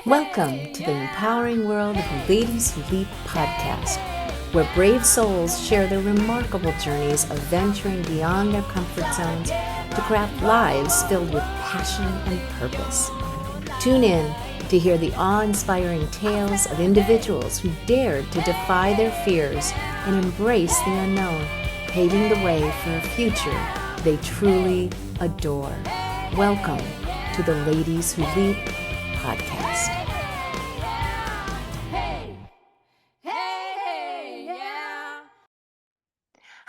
Welcome to the empowering world of Ladies Who Leap podcast, where brave souls share their remarkable journeys of venturing beyond their comfort zones to craft lives filled with passion and purpose. Tune in to hear the awe-inspiring tales of individuals who dared to defy their fears and embrace the unknown, paving the way for a future they truly adore. Welcome to the Ladies Who Leap podcast.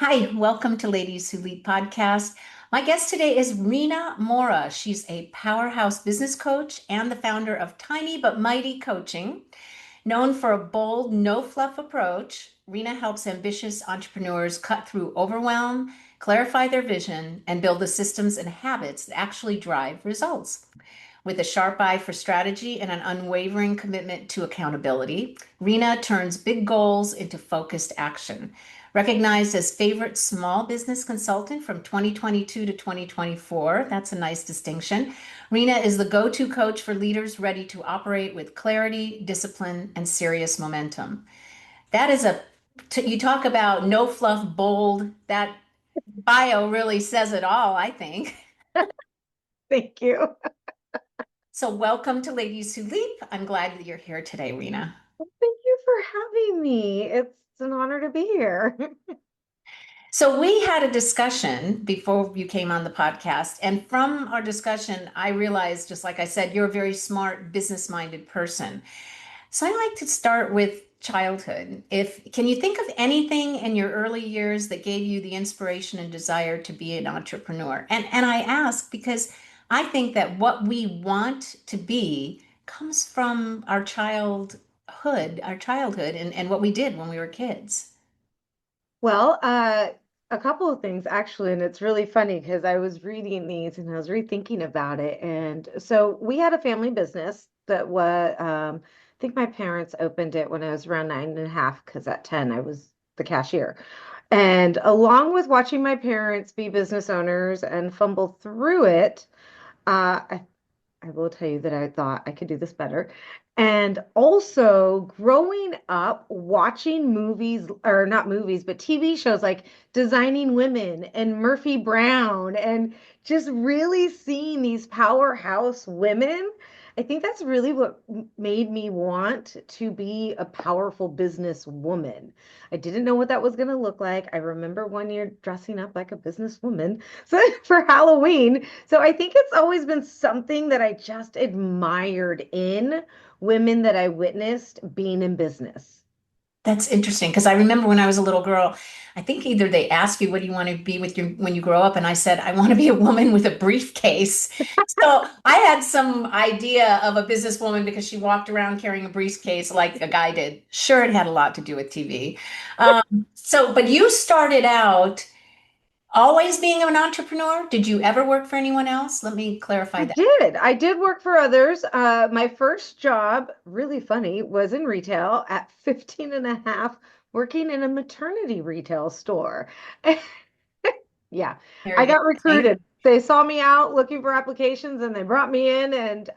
Hi, welcome to Ladies Who Lead podcast. My guest today is Rina Mora. She's a powerhouse business coach and the founder of Tiny But Mighty Coaching. Known for a bold, no-fluff approach, Rina helps ambitious entrepreneurs cut through overwhelm, clarify their vision, and build the systems and habits that actually drive results. With a sharp eye for strategy and an unwavering commitment to accountability, Rina turns big goals into focused action. Recognized as favorite small business consultant from 2022 to 2024, that's a nice distinction. Rina is the go-to coach for leaders ready to operate with clarity, discipline, and serious momentum. That is you talk about no fluff, bold, that bio really says it all, I think. Thank you. So welcome to Ladies Who Leap. I'm glad that you're here today, Rina. Thank you for having me. It's an honor to be here. So we had a discussion before you came on the podcast, and from our discussion, I realized, just like I said, you're a very smart, business-minded person. So I like to start with childhood. Can you think of anything in your early years that gave you the inspiration and desire to be an entrepreneur? And I ask because I think that what we want to be comes from our childhood and what we did when we were kids. Well, a couple of things actually, and it's really funny because I was reading these and I was rethinking about it. And so we had a family business that was, I think my parents opened it when I was around 9 and a half, because at 10 I was the cashier. And along with watching my parents be business owners and fumble through it, I will tell you that I thought I could do this better. And also growing up watching movies, or not movies, but TV shows like Designing Women and Murphy Brown, and just really seeing these powerhouse women. I think that's really what made me want to be a powerful business woman. I didn't know what that was going to look like. I remember one year dressing up like a businesswoman so for Halloween. So I think it's always been something that I just admired in women that I witnessed being in business. That's interesting because I remember when I was a little girl, I think either they asked you what do you want to be with your when you grow up, and I said I want to be a woman with a briefcase. So I had some idea of a businesswoman because she walked around carrying a briefcase like a guy did. Sure, it had a lot to do with TV. But you started out always being an entrepreneur. Did you ever work for anyone else? Let me clarify I that. did. I did work for others. My first job, really funny, was in retail at 15 and a half, working in a maternity retail store. Yeah, I Very got interesting. recruited. They saw me out looking for applications and they brought me in, and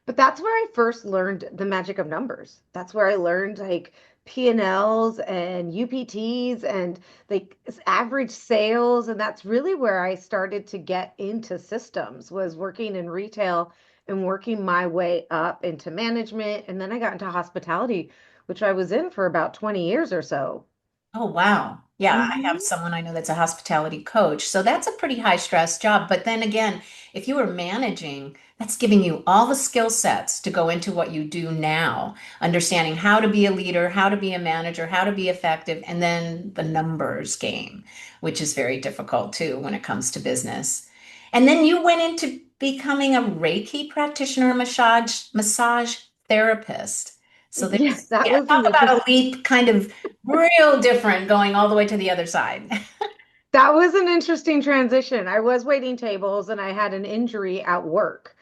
but that's where I first learned the magic of numbers. That's where I learned like P&Ls and UPTs and like average sales, and that's really where I started to get into systems, was working in retail and working my way up into management, and then I got into hospitality, which I was in for about 20 years or so. Oh, wow. Yeah, I have Mhm. someone I know that's a hospitality coach. So that's a pretty high stress job. But then again, if you were managing, that's giving you all the skill sets to go into what you do now, understanding how to be a leader, how to be a manager, how to be effective, and then the numbers game, which is very difficult too when it comes to business. And then you went into becoming a Reiki practitioner, massage therapist. So Yes, there's, that yeah, was talk an about interesting a leap kind of real different going all the way to the other side. That was an interesting transition. I was waiting tables and I had an injury at work.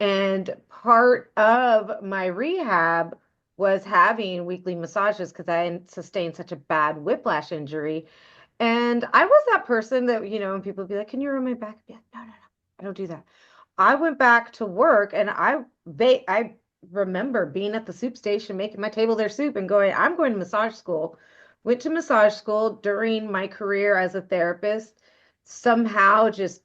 And part of my rehab was having weekly massages because I had sustained such a bad whiplash injury. And I was that person that, when people would be like, "Can you rub my back?" I'd be like, "No, no, no, I don't do that." I went back to work and I remember being at the soup station, making my table their soup and going, I'm going to massage school. Went to massage school during my career as a therapist, somehow just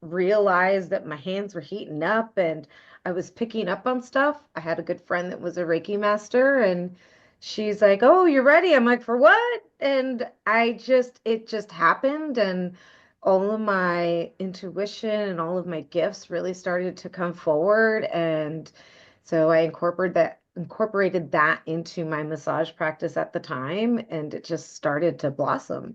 realized that my hands were heating up and I was picking up on stuff. I had a good friend that was a Reiki master, and she's like, "Oh, you're ready." I'm like, "For what?" And it just happened. And all of my intuition and all of my gifts really started to come forward. And so I incorporated that into my massage practice at the time, and it just started to blossom.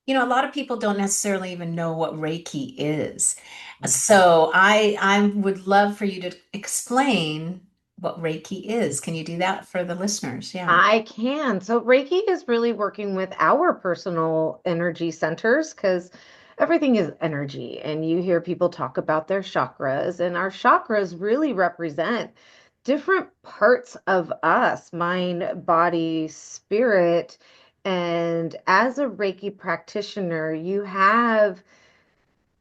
A lot of people don't necessarily even know what Reiki is. Mhm. So I would love for you to explain what Reiki is. Can you do that for the listeners? Yeah. I can. So Reiki is really working with our personal energy centers because everything is energy. And you hear people talk about their chakras, and our chakras really represent different parts of us, mind, body, spirit. And as a Reiki practitioner, you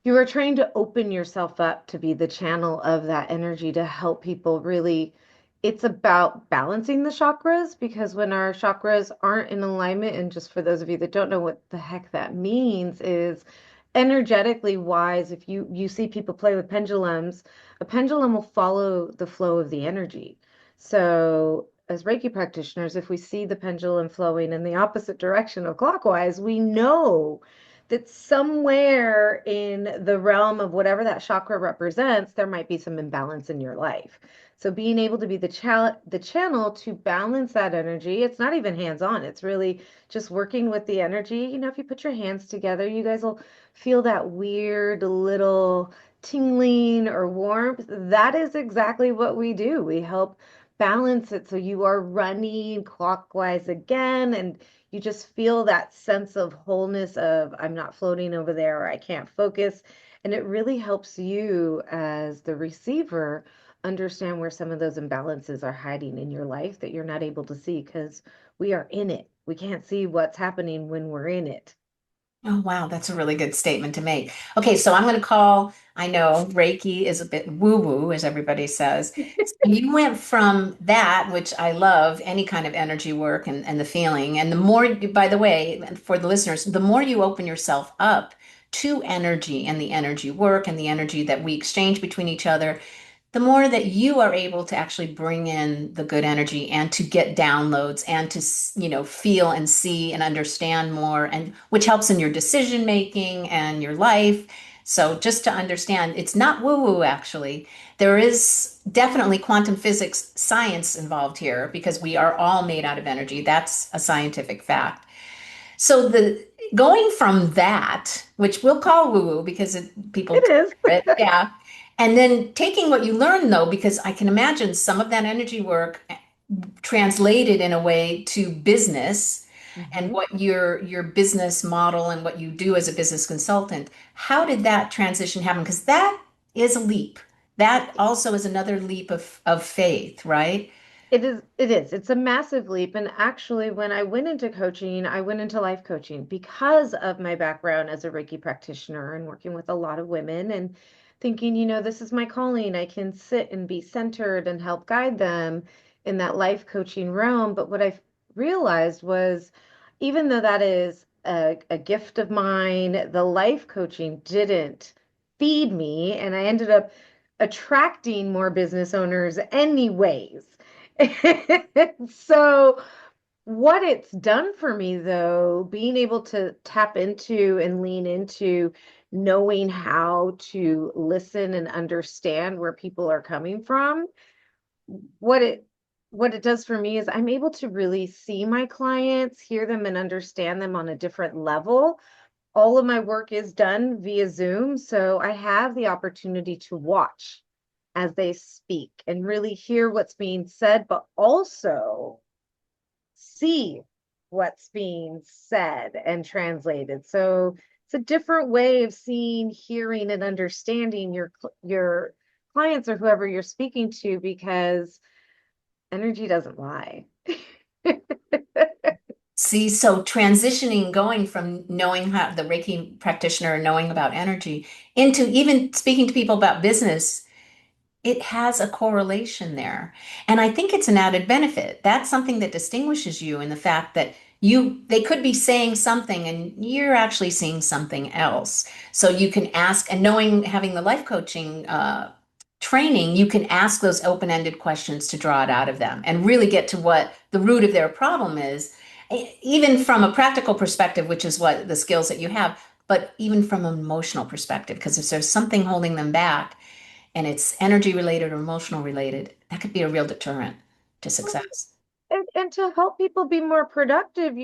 are trying to open yourself up to be the channel of that energy to help people really. It's about balancing the chakras, because when our chakras aren't in alignment, and just for those of you that don't know what the heck that means, is energetically wise, if you see people play with pendulums, a pendulum will follow the flow of the energy. So as Reiki practitioners, if we see the pendulum flowing in the opposite direction of clockwise, we know that somewhere in the realm of whatever that chakra represents, there might be some imbalance in your life. So being able to be the channel to balance that energy, it's not even hands-on. It's really just working with the energy. If you put your hands together, you guys will feel that weird little tingling or warmth. That is exactly what we do. We help balance it so you are running clockwise again, and you just feel that sense of wholeness of I'm not floating over there, or I can't focus. And it really helps you as the receiver understand where some of those imbalances are hiding in your life that you're not able to see because we are in it. We can't see what's happening when we're in it. Oh, wow. That's a really good statement to make. Okay, so I'm going to I know Reiki is a bit woo-woo, as everybody says. So you went from that, which I love, any kind of energy work and the feeling. And the more, by the way, for the listeners, the more you open yourself up to energy and the energy work and the energy that we exchange between each other, the more that you are able to actually bring in the good energy and to get downloads and to feel and see and understand more, and which helps in your decision making and your life. So just to understand, it's not woo woo. Actually, there is definitely quantum physics science involved here, because we are all made out of energy. That's a scientific fact. So the going from that, which we'll call woo woo because people It is. prefer it, yeah, and then taking what you learn, though, because I can imagine some of that energy work translated in a way to business and Mhm. what your business model and what you do as a business consultant. How did that transition happen? Because that is a leap. That also is another leap of faith, right? It's a massive leap. And actually, when I went into coaching, I went into life coaching because of my background as a Reiki practitioner and working with a lot of women, and thinking, this is my calling. I can sit and be centered and help guide them in that life coaching realm. But what I realized was, even though that is a gift of mine, the life coaching didn't feed me. And I ended up attracting more business owners anyways. So, what it's done for me, though, being able to tap into and lean into knowing how to listen and understand where people are coming from, what it what it does for me is I'm able to really see my clients, hear them, and understand them on a different level. All of my work is done via Zoom, so I have the opportunity to watch as they speak and really hear what's being said, but also see what's being said and translated. So it's a different way of seeing, hearing, and understanding your clients or whoever you're speaking to, because energy doesn't lie. See, so transitioning, going from knowing how the Reiki practitioner, knowing about energy, into even speaking to people about business. it has a correlation there. And I think it's an added benefit. That's something that distinguishes you in the fact that they could be saying something and you're actually seeing something else. So you can ask, and knowing, having the life coaching training, you can ask those open-ended questions to draw it out of them and really get to what the root of their problem is, even from a practical perspective, which is what the skills that you have, but even from an emotional perspective, because if there's something holding them back, and it's energy related or emotional related, that could be a real deterrent to success. And to help people be more productive,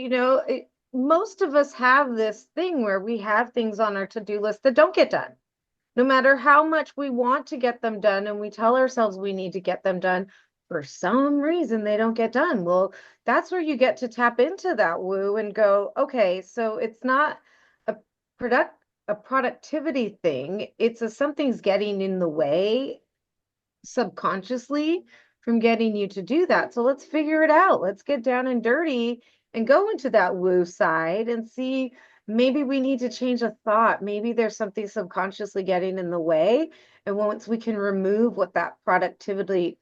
most of us have this thing where we have things on our to-do list that don't get done. No matter how much we want to get them done and we tell ourselves we need to get them done, for some reason they don't get done. Well, that's where you get to tap into that woo and go, okay, so it's not a product a productivity thing. It's something's getting in the way subconsciously from getting you to do that. So let's figure it out. Let's get down and dirty and go into that woo side and see, maybe we need to change a thought. Maybe there's something subconsciously getting in the way. And once we can remove what that productivity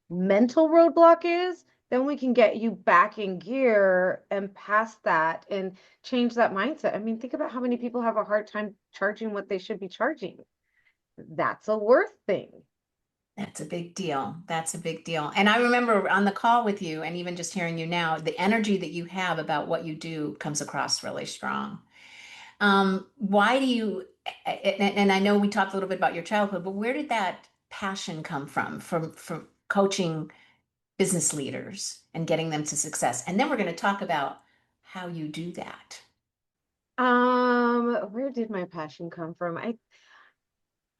mental roadblock is, then we can get you back in gear and past that and change that mindset. I mean, think about how many people have a hard time charging what they should be charging. That's a worth thing. That's a big deal. That's a big deal. And I remember on the call with you, and even just hearing you now, the energy that you have about what you do comes across really strong. Why do you, and I know we talked a little bit about your childhood, but where did that passion come from? From coaching business leaders and getting them to success. And then we're going to talk about how you do that. Where did my passion come from?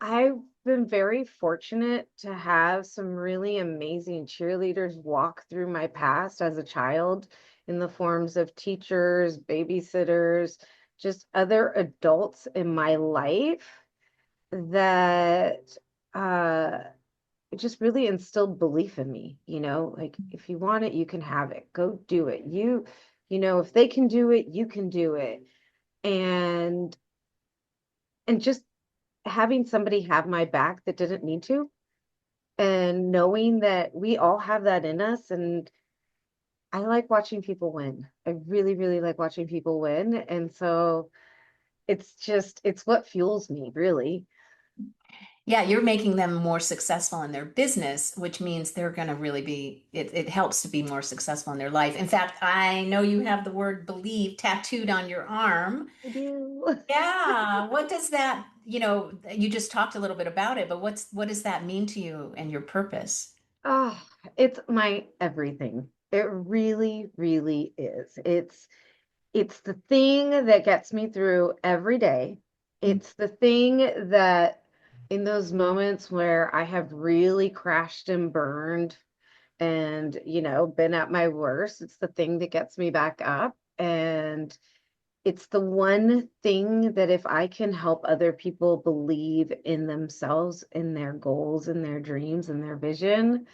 I've been very fortunate to have some really amazing cheerleaders walk through my past as a child in the forms of teachers, babysitters, just other adults in my life that just really instilled belief in me, like if you want it, you can have it. Go do it. If they can do it, you can do it. And just having somebody have my back that didn't need to, and knowing that we all have that in us. And I like watching people win. I really, really like watching people win. And so it's what fuels me, really. Yeah, you're making them more successful in their business, which means they're going to really be, it helps to be more successful in their life. In fact, I know you have the word believe tattooed on your arm. I do. Yeah, what does that, you just talked a little bit about it, but what does that mean to you and your purpose? Oh, it's my everything. It really, really is. It's the thing that gets me through every day. It's the thing that in those moments where I have really crashed and burned and, been at my worst, it's the thing that gets me back up. And it's the one thing that if I can help other people believe in themselves, in their goals, in their dreams, and their vision,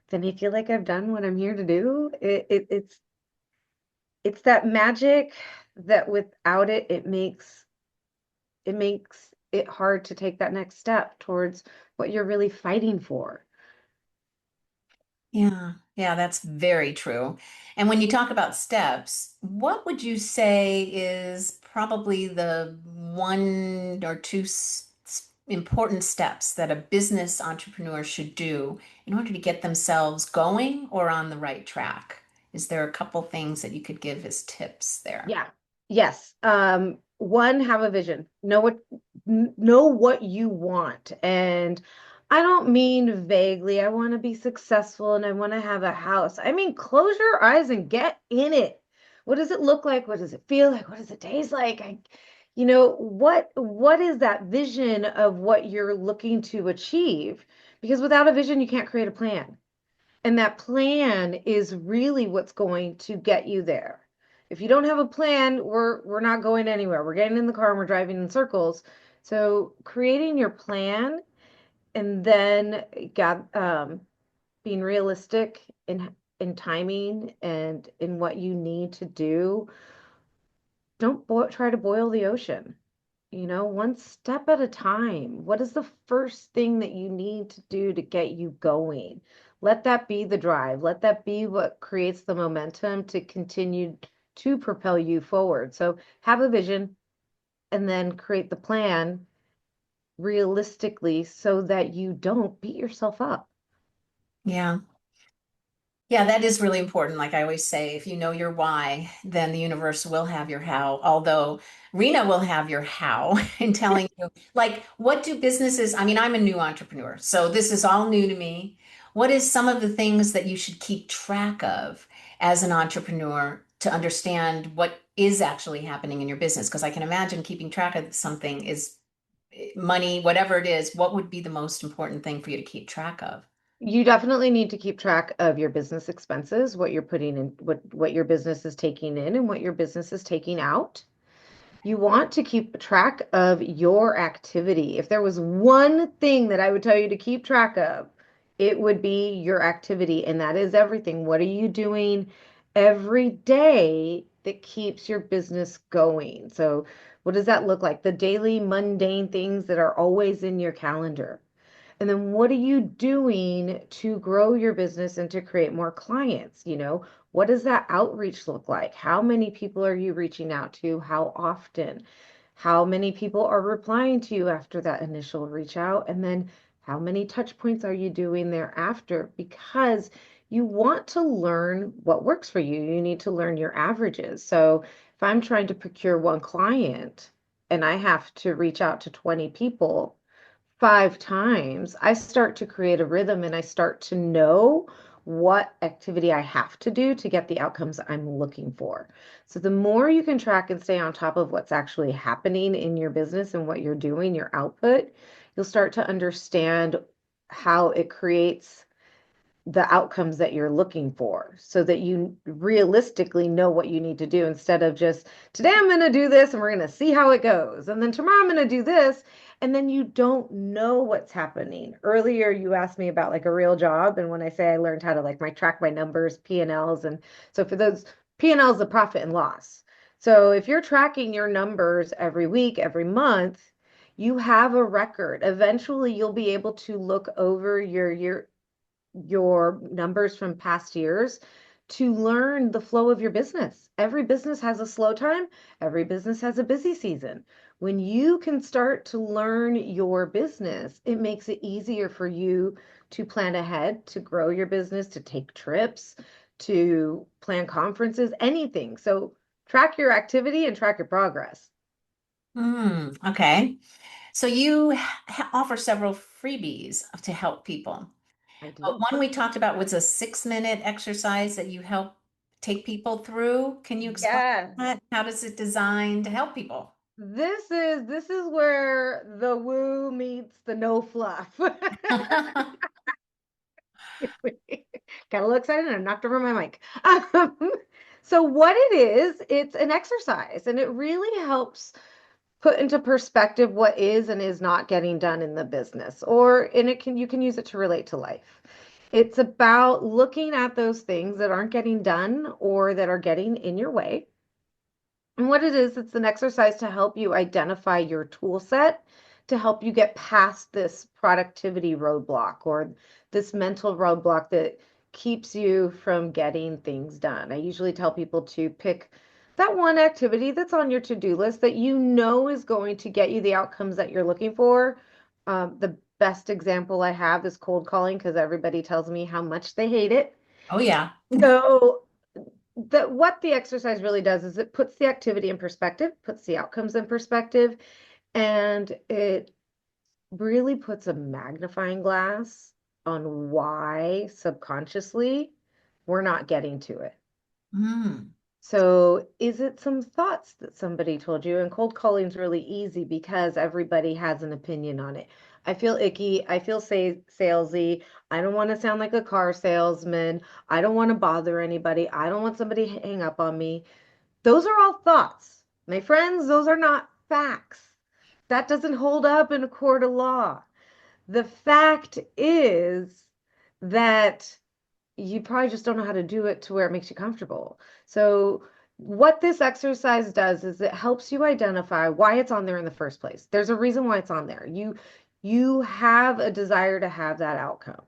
then I feel like I've done what I'm here to do. It's that magic that without it, it makes it hard to take that next step towards what you're really fighting for. Yeah, yeah, that's very true. And when you talk about steps, what would you say is probably the one or two important steps that a business entrepreneur should do in order to get themselves going or on the right track? Is there a couple things that you could give as tips there? Yeah. Yes. One, have a vision. Know what you want. And I don't mean vaguely, I want to be successful and I want to have a house. I mean, close your eyes and get in it. What does it look like? What does it feel like? What does it taste like? What is that vision of what you're looking to achieve? Because without a vision, you can't create a plan. And that plan is really what's going to get you there. If you don't have a plan, we're not going anywhere. We're getting in the car and we're driving in circles. So creating your plan and then being realistic in timing and in what you need to do. Don't try to boil the ocean. one step at a time. What is the first thing that you need to do to get you going? Let that be the drive. Let that be what creates the momentum to continue to propel you forward. So have a vision and then create the plan realistically so that you don't beat yourself up. Yeah. Yeah, that is really important. Like I always say, if you know your why, then the universe will have your how. Although Rena will have your how in telling you, like, what do businesses, I mean, I'm a new entrepreneur, so this is all new to me. What is some of the things that you should keep track of as an entrepreneur to understand what is actually happening in your business? Because I can imagine keeping track of something is money, whatever it is, what would be the most important thing for you to keep track of? You definitely need to keep track of your business expenses, what you're putting in, what your business is taking in and what your business is taking out. You want to keep track of your activity. If there was one thing that I would tell you to keep track of, it would be your activity, and that is everything. What are you doing every day that keeps your business going? So, what does that look like? The daily mundane things that are always in your calendar. And then what are you doing to grow your business and to create more clients? What does that outreach look like? How many people are you reaching out to? How often? How many people are replying to you after that initial reach out? And then how many touch points are you doing thereafter? Because you want to learn what works for you. You need to learn your averages. So if I'm trying to procure one client and I have to reach out to 20 people, 5 times, I start to create a rhythm and I start to know what activity I have to do to get the outcomes I'm looking for. So the more you can track and stay on top of what's actually happening in your business and what you're doing, your output, you'll start to understand how it creates the outcomes that you're looking for so that you realistically know what you need to do instead of just today I'm going to do this and we're going to see how it goes. And then tomorrow I'm going to do this. And then you don't know what's happening. Earlier, you asked me about like a real job. And when I say I learned how to like track my numbers, P&Ls. And so for those P&Ls, the profit and loss. So if you're tracking your numbers every week, every month, you have a record. Eventually, you'll be able to look over your numbers from past years to learn the flow of your business. Every business has a slow time, every business has a busy season. When you can start to learn your business, it makes it easier for you to plan ahead, to grow your business, to take trips, to plan conferences, anything. So track your activity and track your progress. Okay. So you offer several freebies to help people. I But do. one we talked about was a 6-minute exercise that you help take people through. Can you explain Yeah. that? How does it design to help people? This is where the woo meets the no fluff. Got a little excited and I knocked over my mic. Um, so what it is, it's an exercise and it really helps put into perspective what is and is not getting done in the business or and you can use it to relate to life. It's about looking at those things that aren't getting done or that are getting in your way. And what it is, it's an exercise to help you identify your tool set to help you get past this productivity roadblock or this mental roadblock that keeps you from getting things done. I usually tell people to pick that one activity that's on your to-do list that you know is going to get you the outcomes that you're looking for. The best example I have is cold calling because everybody tells me how much they hate it. Oh, yeah. So what the exercise really does is it puts the activity in perspective, puts the outcomes in perspective, and it really puts a magnifying glass on why subconsciously we're not getting to it. Mm. So, is it some thoughts that somebody told you? And cold calling is really easy because everybody has an opinion on it. I feel icky. I feel salesy. I don't want to sound like a car salesman. I don't want to bother anybody. I don't want somebody to hang up on me. Those are all thoughts. My friends, those are not facts. That doesn't hold up in a court of law. The fact is that you probably just don't know how to do it to where it makes you comfortable. So what this exercise does is it helps you identify why it's on there in the first place. There's a reason why it's on there. You have a desire to have that outcome.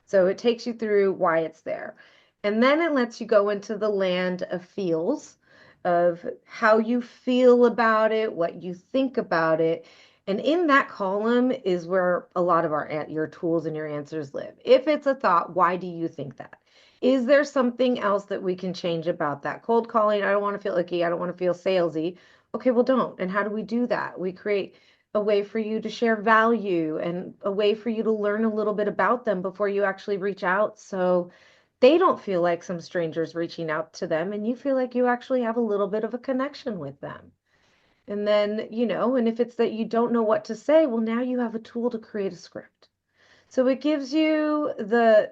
So it takes you through why it's there. And then it lets you go into the land of feels, of how you feel about it, what you think about it. And in that column is where a lot of your tools and your answers live. If it's a thought, why do you think that? Is there something else that we can change about that? Cold calling, I don't want to feel icky. I don't want to feel salesy. Okay, well, don't. And how do we do that? We create a way for you to share value and a way for you to learn a little bit about them before you actually reach out. So they don't feel like some strangers reaching out to them and you feel like you actually have a little bit of a connection with them. And then, and if it's that you don't know what to say, well, now you have a tool to create a script. So it gives you the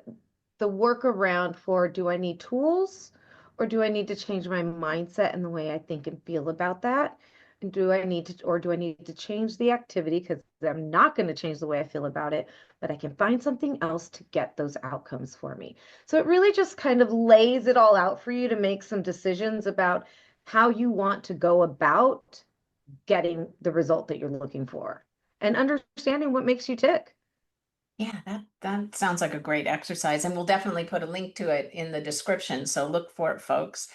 workaround for, do I need tools or do I need to change my mindset and the way I think and feel about that? And do I need to change the activity because I'm not going to change the way I feel about it, but I can find something else to get those outcomes for me. So it really just kind of lays it all out for you to make some decisions about how you want to go about getting the result that you're looking for and understanding what makes you tick. Yeah, that sounds like a great exercise, and we'll definitely put a link to it in the description. So look for it, folks.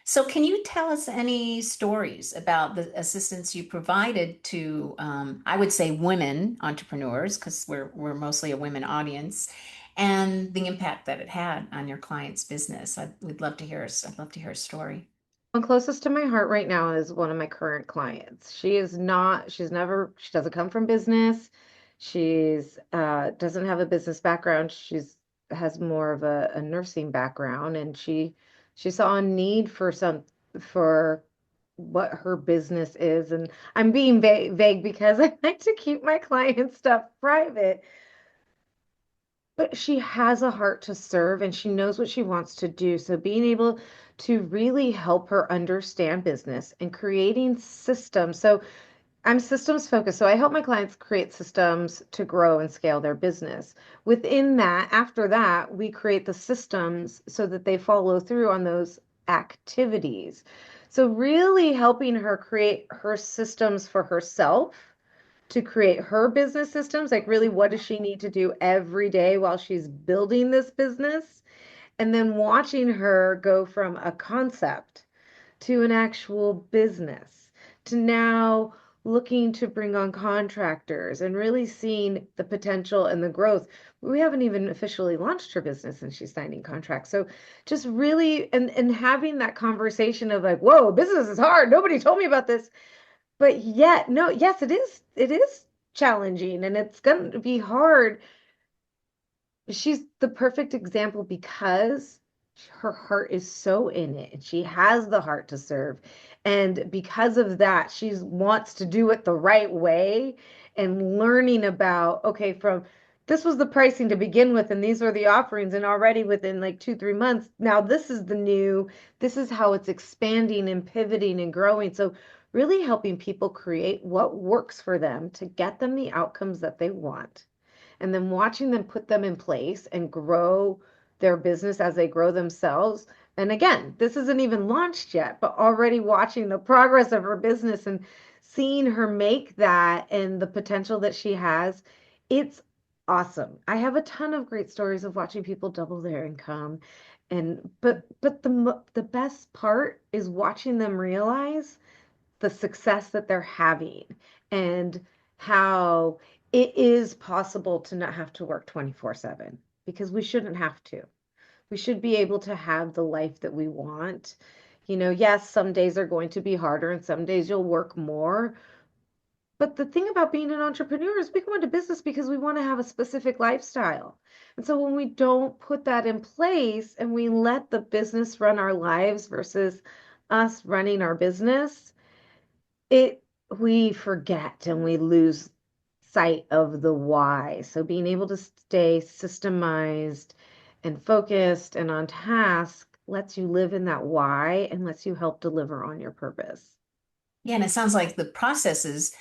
So, can you tell us any stories about the assistance you provided to, I would say, women entrepreneurs, because we're mostly a women audience, and the impact that it had on your client's business? We'd love to hear. I'd love to hear a story. One closest to my heart right now is one of my current clients. She doesn't come from business. She's doesn't have a business background. She's has more of a nursing background, and she saw a need for what her business is. And I'm being vague because I like to keep my client stuff private. But she has a heart to serve and she knows what she wants to do. So being able to really help her understand business and creating systems. So I'm systems focused. So I help my clients create systems to grow and scale their business. Within that, after that, we create the systems so that they follow through on those activities. So really helping her create her systems for herself to create her business systems. Like, really, what does she need to do every day while she's building this business? And then watching her go from a concept to an actual business to now looking to bring on contractors and really seeing the potential and the growth. We haven't even officially launched her business and she's signing contracts. So just really and having that conversation of like, whoa, business is hard. Nobody told me about this. But yet, no, yes, it is challenging and it's going to be hard. She's the perfect example because her heart is so in it and she has the heart to serve. And because of that, she wants to do it the right way and learning about, okay, from this was the pricing to begin with, and these were the offerings, and already within like 2, 3 months, now this is how it's expanding and pivoting and growing. So really helping people create what works for them to get them the outcomes that they want and then watching them put them in place and grow their business as they grow themselves. And again, this isn't even launched yet, but already watching the progress of her business and seeing her make that and the potential that she has, it's awesome. I have a ton of great stories of watching people double their income. And but the best part is watching them realize the success that they're having and how it is possible to not have to work 24/7 because we shouldn't have to. We should be able to have the life that we want. Yes, some days are going to be harder and some days you'll work more. But the thing about being an entrepreneur is we go into business because we want to have a specific lifestyle. And so when we don't put that in place and we let the business run our lives versus us running our business, it we forget and we lose sight of the why. So being able to stay systemized and focused and on task lets you live in that why and lets you help deliver on your purpose. Yeah, and it sounds like the processes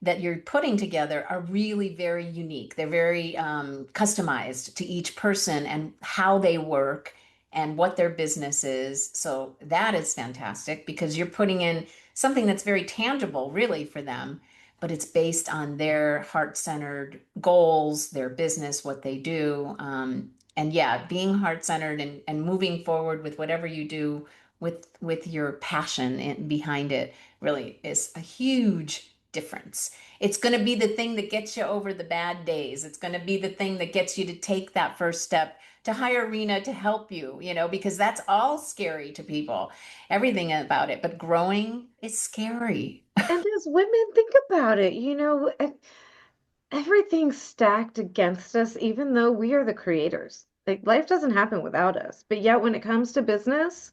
that you're putting together are really very unique. They're very customized to each person and how they work and what their business is. So that is fantastic because you're putting in something that's very tangible, really, for them, but it's based on their heart-centered goals, their business, what they do. And yeah, being heart-centered and moving forward with whatever you do with your passion behind it really is a huge difference. It's going to be the thing that gets you over the bad days. It's going to be the thing that gets you to take that first step to hire Rena to help you, because that's all scary to people, everything about it. But growing is scary. And as women, think about it, everything's stacked against us, even though we are the creators. Like life doesn't happen without us. But yet when it comes to business,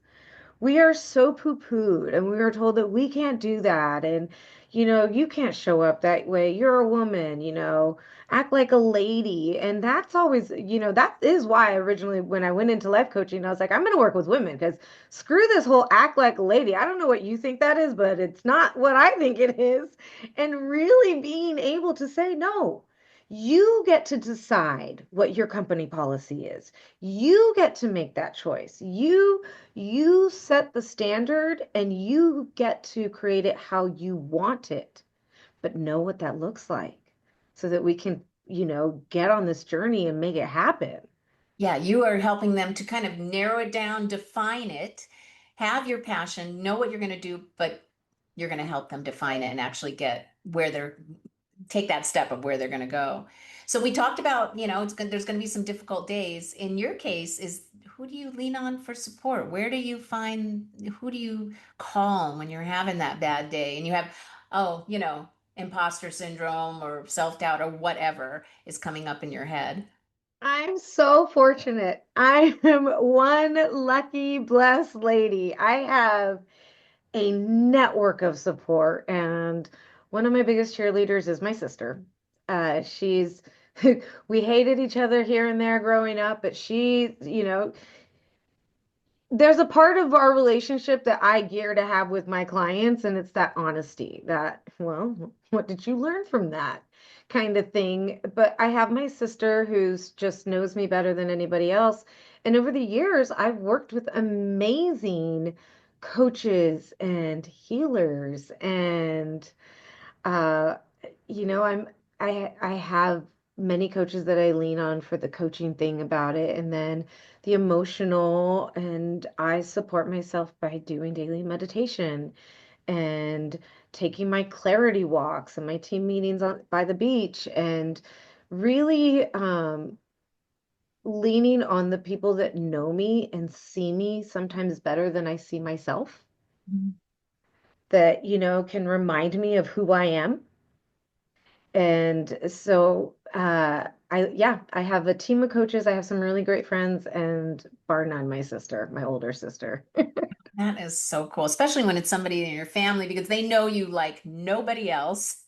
we are so poo-pooed and we are told that we can't do that. And, you can't show up that way. You're a woman, act like a lady. And that's always, that is why originally when I went into life coaching, I was like, I'm going to work with women because screw this whole act like a lady. I don't know what you think that is, but it's not what I think it is. And really being able to say, no, you get to decide what your company policy is. You get to make that choice. You set the standard and you get to create it how you want it, but know what that looks like so that we can, get on this journey and make it happen. Yeah, you are helping them to kind of narrow it down, define it, have your passion, know what you're going to do, but you're going to help them define it and actually get where they're take that step of where they're going to go. So we talked about, there's going to be some difficult days. In your case, is who do you lean on for support? Where do you find, who do you call when you're having that bad day and you have, oh, imposter syndrome or self-doubt or whatever is coming up in your head? I'm so fortunate. I am one lucky, blessed lady. I have a network of support, and one of my biggest cheerleaders is my sister. She's we hated each other here and there growing up, but there's a part of our relationship that I gear to have with my clients, and it's that honesty that, well, what did you learn from that kind of thing? But I have my sister who's just knows me better than anybody else. And over the years, I've worked with amazing coaches and healers and uh, I have many coaches that I lean on for the coaching thing about it, and then the emotional, and I support myself by doing daily meditation and taking my clarity walks and my team meetings by the beach, and really leaning on the people that know me and see me sometimes better than I see myself, that, can remind me of who I am. And so, I have a team of coaches. I have some really great friends, and bar none, my sister, my older sister. That is so cool, especially when it's somebody in your family because they know you like nobody else.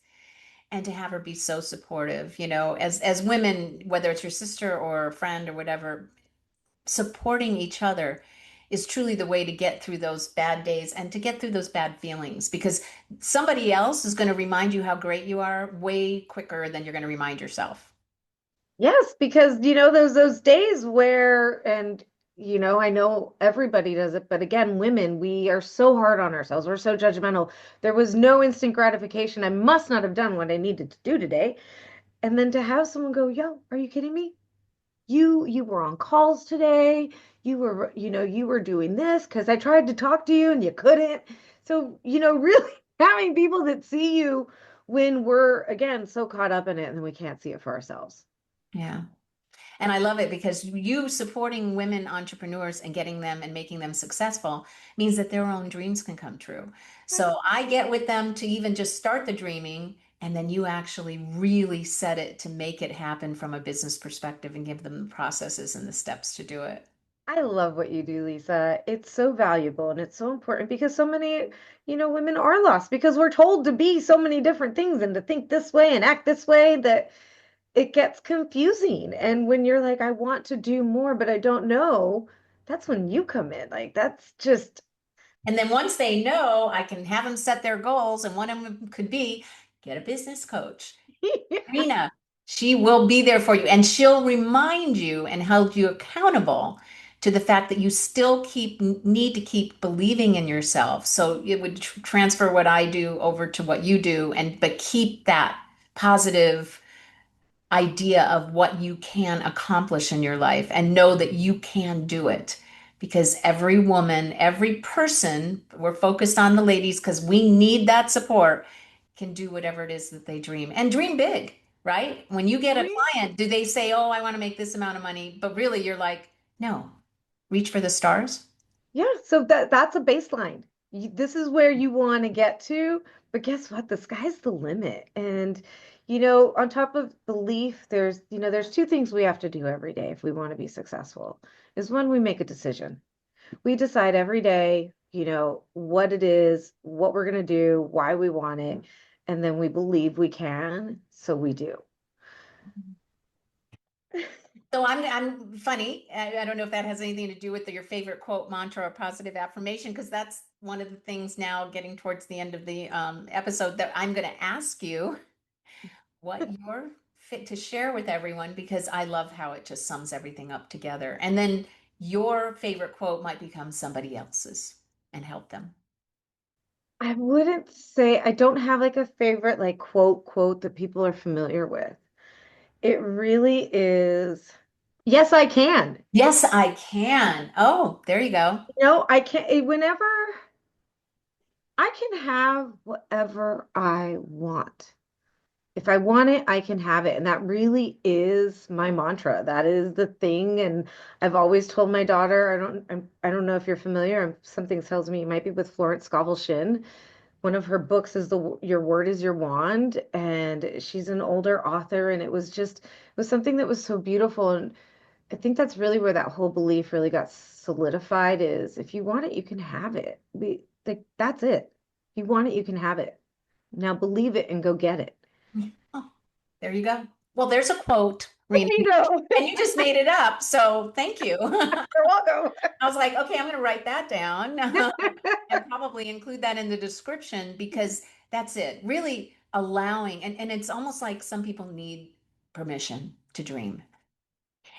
And to have her be so supportive, as women, whether it's your sister or a friend or whatever, supporting each other is truly the way to get through those bad days and to get through those bad feelings because somebody else is going to remind you how great you are way quicker than you're going to remind yourself. Yes, because those days where, and I know everybody does it, but again, women, we are so hard on ourselves. We're so judgmental. There was no instant gratification. I must not have done what I needed to do today. And then to have someone go, "Yo, are you kidding me? You were on calls today. You were doing this because I tried to talk to you and you couldn't." So, really having people that see you when we're again so caught up in it and then we can't see it for ourselves. Yeah. And I love it because you supporting women entrepreneurs and getting them and making them successful means that their own dreams can come true. So I get with them to even just start the dreaming, and then you actually really set it to make it happen from a business perspective and give them the processes and the steps to do it. I love what you do, Lisa. It's so valuable and it's so important because so many, women are lost because we're told to be so many different things and to think this way and act this way that it gets confusing. And when you're like, I want to do more, but I don't know, that's when you come in. Like, that's just, And then once they know, I can have them set their goals, and one of them could be get a business coach. Rena, she will be there for you and she'll remind you and hold you accountable to the fact that you still need to keep believing in yourself. So it would transfer what I do over to what you do, and but keep that positive idea of what you can accomplish in your life and know that you can do it. Because every woman, every person, we're focused on the ladies because we need that support, can do whatever it is that they dream and dream big, right? When you get Oh, a yeah. client, do they say, "Oh, I want to make this amount of money," but really you're like, "No, reach for the stars." Yeah, so that's a baseline. This is where you want to get to, but guess what? The sky's the limit. And on top of belief, there's two things we have to do every day if we want to be successful. Is one, we make a decision. We decide every day, what it is, what we're going to do, why we want it, and then we believe we can, so we do. So I'm funny. I don't know if that has anything to do with your favorite quote, mantra, or positive affirmation, because that's one of the things now getting towards the end of the episode that I'm going to ask you what you're fit to share with everyone, because I love how it just sums everything up together. And then your favorite quote might become somebody else's and help them. I wouldn't say I don't have like a favorite like quote that people are familiar with. It really is, yes, I can. Yes, I can. Oh, there you go. I can whenever I can have whatever I want. If I want it, I can have it. And that really is my mantra. That is the thing. And I've always told my daughter, I don't know if you're familiar, something tells me you might be with Florence Scovel Shinn. One of her books is Your Word is Your Wand, and she's an older author, and it was something that was so beautiful. And I think that's really where that whole belief really got solidified is if you want it, you can have it. That's it. If you want it, you can have it. Now believe it and go get it. Oh, there you go. Well, there's a quote, Rena, You know, and you just made it up. So thank you. you're welcome. I was like, okay, I'm going to write that down and probably include that in the description, because that's it. Really allowing, and it's almost like some people need permission to dream.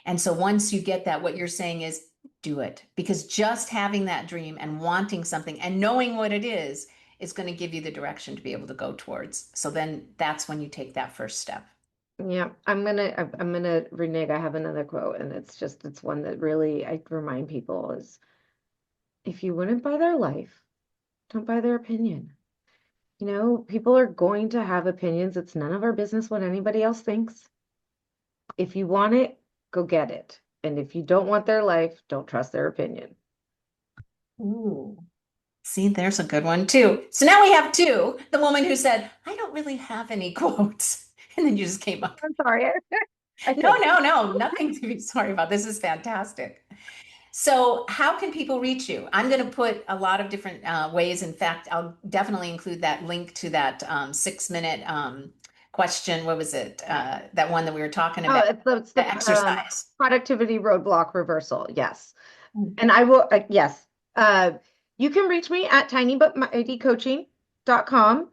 And so once you get that, what you're saying is do it, because just having that dream and wanting something and knowing what it is going to give you the direction to be able to go towards. So then that's when you take that first step. Yeah, I'm gonna renege. I have another quote, and it's one that really I remind people is if you wouldn't buy their life, don't buy their opinion. People are going to have opinions. It's none of our business what anybody else thinks. If you want it, go get it. And if you don't want their life, don't trust their opinion. Ooh. See, there's a good one too. So now we have two. The woman who said, I don't really have any quotes. And then you just came up. I'm sorry. I No, think. no, no, nothing to be sorry about. This is fantastic. So, how can people reach you? I'm going to put a lot of different ways. In fact, I'll definitely include that link to that 6 minute question. What was it? That one that we were talking Oh, about, it's the the exercise. productivity roadblock reversal. Yes. Mm. And I will, yes. Uh, you can reach me at tinybutmightycoaching.com.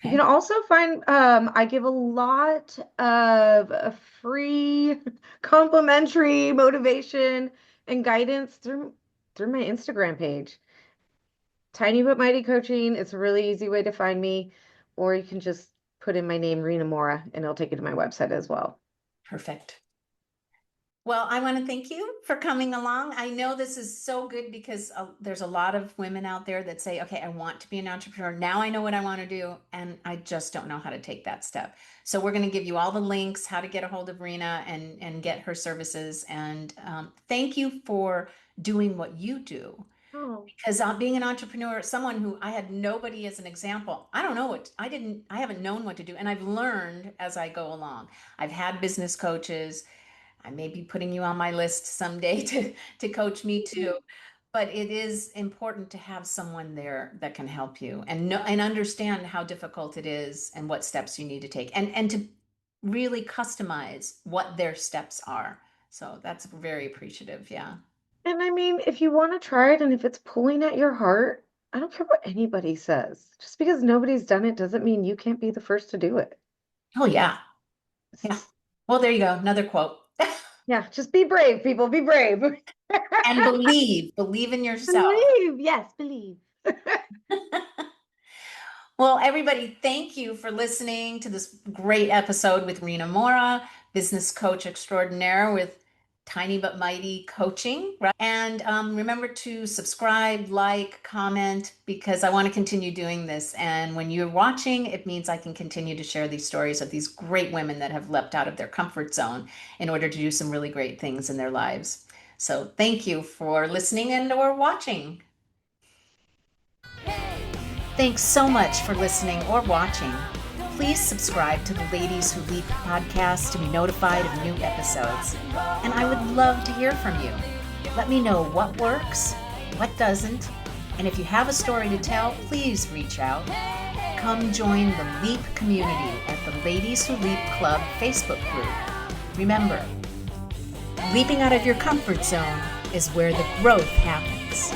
You can Okay, also find, I give a lot of free complimentary motivation and guidance through my Instagram page. Tiny but Mighty Coaching. It's a really easy way to find me, or you can just put in my name, Rina Mora, and it'll take you to my website as well. perfect. Well, I want to thank you for coming along. I know this is so good because there's a lot of women out there that say, okay, I want to be an entrepreneur. Now I know what I want to do, and I just don't know how to take that step. So we're going to give you all the links, how to get a hold of Rena and get her services. And thank you for doing what you do. Oh, Because being an entrepreneur, someone who I had nobody as an example, I don't know I haven't known what to do. And I've learned as I go along. I've had business coaches. I may be putting you on my list someday to coach me too. But it is important to have someone there that can help you and know and understand how difficult it is and what steps you need to take and to really customize what their steps are. So that's very appreciative. Yeah. and I mean, if you want to try it and if it's pulling at your heart, I don't care what anybody says. Just because nobody's done it doesn't mean you can't be the first to do it. Oh yeah. Yeah. It's- Well, there you go. Another quote. Yeah, just be brave, people. Be brave. And believe in yourself. Believe. Yes, believe. Well, everybody, thank you for listening to this great episode with Rina Mora, business coach extraordinaire with Tiny But Mighty Coaching. And remember to subscribe, like, comment, because I want to continue doing this. And when you're watching, it means I can continue to share these stories of these great women that have leapt out of their comfort zone in order to do some really great things in their lives. So thank you for listening and or watching. Thanks so much for listening or watching. Please subscribe to the Ladies Who Leap podcast to be notified of new episodes. And I would love to hear from you. Let me know what works, what doesn't, and if you have a story to tell, please reach out. Come join the Leap community at the Ladies Who Leap Club Facebook group. Remember, leaping out of your comfort zone is where the growth happens.